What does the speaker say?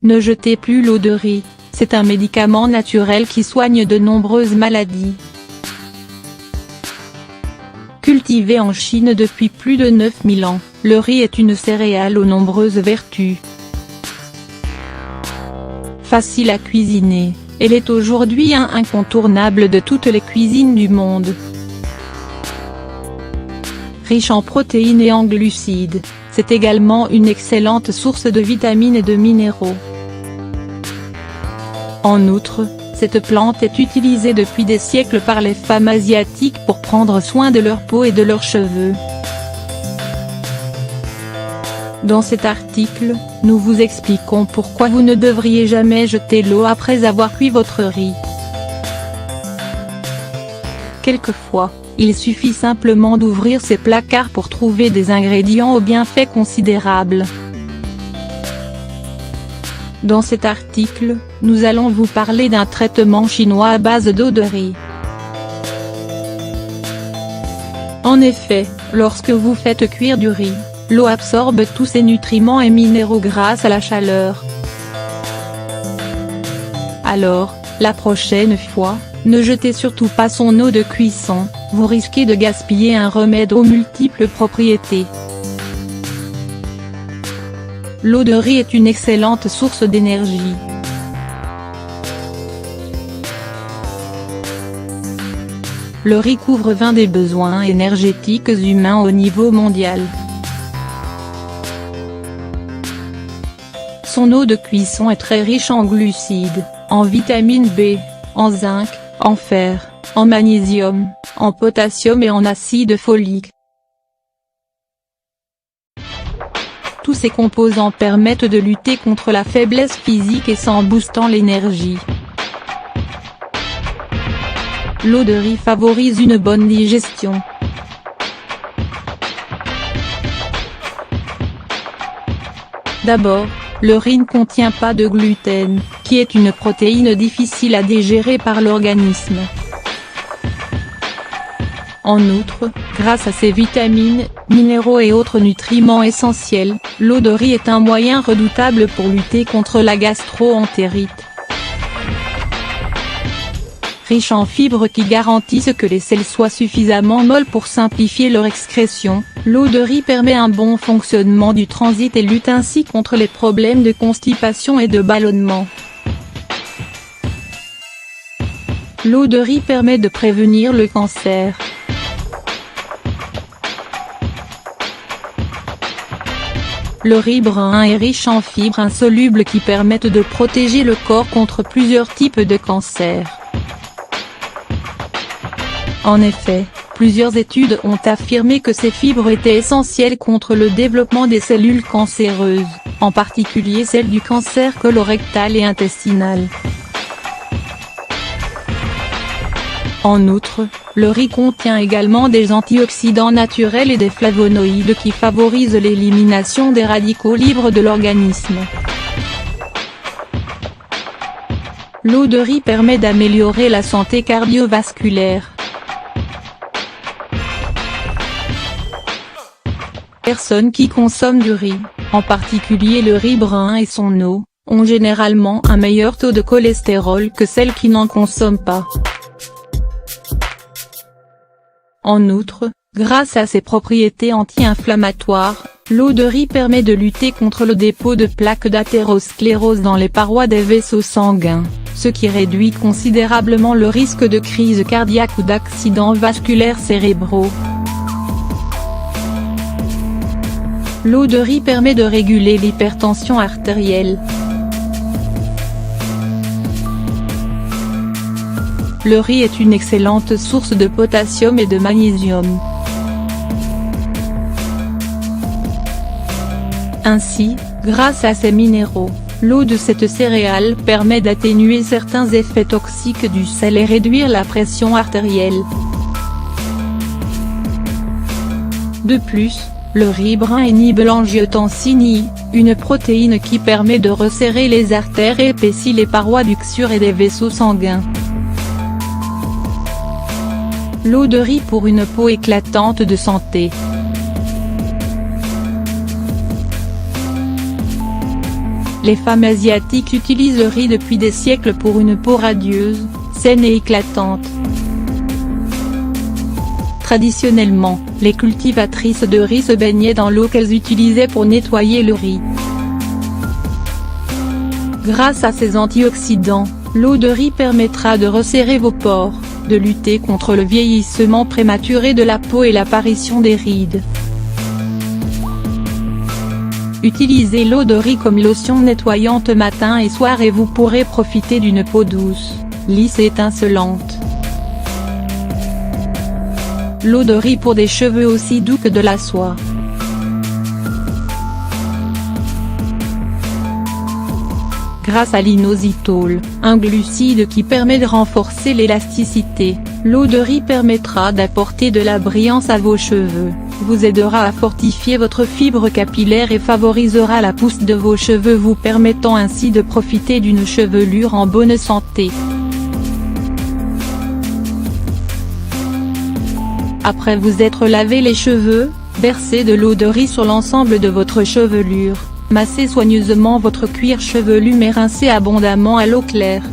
Ne jetez plus l'eau de riz, c'est un médicament naturel qui soigne de nombreuses maladies. Cultivé en Chine depuis plus de 9000 ans, le riz est une céréale aux nombreuses vertus. Facile à cuisiner, elle est aujourd'hui un incontournable de toutes les cuisines du monde. Riche en protéines et en glucides, c'est également une excellente source de vitamines et de minéraux. En outre, cette plante est utilisée depuis des siècles par les femmes asiatiques pour prendre soin de leur peau et de leurs cheveux. Dans cet article, nous vous expliquons pourquoi vous ne devriez jamais jeter l'eau après avoir cuit votre riz. Quelquefois, il suffit simplement d'ouvrir ses placards pour trouver des ingrédients aux bienfaits considérables. Dans cet article, nous allons vous parler d'un traitement chinois à base d'eau de riz. En effet, lorsque vous faites cuire du riz, l'eau absorbe tous ses nutriments et minéraux grâce à la chaleur. Alors, la prochaine fois, ne jetez surtout pas son eau de cuisson, vous risquez de gaspiller un remède aux multiples propriétés. L'eau de riz est une excellente source d'énergie. Le riz couvre 20 des besoins énergétiques humains au niveau mondial. Son eau de cuisson est très riche en glucides, en vitamine B, en zinc, en fer, en magnésium, en potassium et en acide folique. Tous ces composants permettent de lutter contre la faiblesse physique et en boostant l'énergie. L'eau de riz favorise une bonne digestion. D'abord, le riz ne contient pas de gluten, qui est une protéine difficile à digérer par l'organisme. En outre, grâce à ses vitamines, minéraux et autres nutriments essentiels, l'eau de riz est un moyen redoutable pour lutter contre la gastro-entérite. Riche en fibres qui garantissent que les selles soient suffisamment molles pour simplifier leur excrétion, l'eau de riz permet un bon fonctionnement du transit et lutte ainsi contre les problèmes de constipation et de ballonnement. L'eau de riz permet de prévenir le cancer. Le riz brun est riche en fibres insolubles qui permettent de protéger le corps contre plusieurs types de cancers. En effet, plusieurs études ont affirmé que ces fibres étaient essentielles contre le développement des cellules cancéreuses, en particulier celles du cancer colorectal et intestinal. En outre, le riz contient également des antioxydants naturels et des flavonoïdes qui favorisent l'élimination des radicaux libres de l'organisme. L'eau de riz permet d'améliorer la santé cardiovasculaire. Les personnes qui consomment du riz, en particulier le riz brun et son eau, ont généralement un meilleur taux de cholestérol que celles qui n'en consomment pas. En outre, grâce à ses propriétés anti-inflammatoires, l'eau de riz permet de lutter contre le dépôt de plaques d'athérosclérose dans les parois des vaisseaux sanguins, ce qui réduit considérablement le risque de crise cardiaque ou d'accidents vasculaires cérébraux. L'eau de riz permet de réguler l'hypertension artérielle. Le riz est une excellente source de potassium et de magnésium. Ainsi, grâce à ces minéraux, l'eau de cette céréale permet d'atténuer certains effets toxiques du sel et réduire la pression artérielle. De plus, le riz brun inhibe l'angiotensine I, une protéine qui permet de resserrer les artères et épaissit les parois du XUR et des vaisseaux sanguins. l'eau de riz pour une peau éclatante de santé. Les femmes asiatiques utilisent le riz depuis des siècles pour une peau radieuse, saine et éclatante. Traditionnellement, les cultivatrices de riz se baignaient dans l'eau qu'elles utilisaient pour nettoyer le riz. Grâce à ses antioxydants, l'eau de riz permettra de resserrer vos pores, de lutter contre le vieillissement prématuré de la peau et l'apparition des rides. Utilisez l'eau de riz comme lotion nettoyante matin et soir et vous pourrez profiter d'une peau douce, lisse et étincelante. L'eau de riz pour des cheveux aussi doux que de la soie. Grâce à l'inositol, un glucide qui permet de renforcer l'élasticité, l'eau de riz permettra d'apporter de la brillance à vos cheveux, vous aidera à fortifier votre fibre capillaire et favorisera la pousse de vos cheveux, vous permettant ainsi de profiter d'une chevelure en bonne santé. Après vous être lavé les cheveux, versez de l'eau de riz sur l'ensemble de votre chevelure. Massez soigneusement votre cuir chevelu mais rincez abondamment à l'eau claire.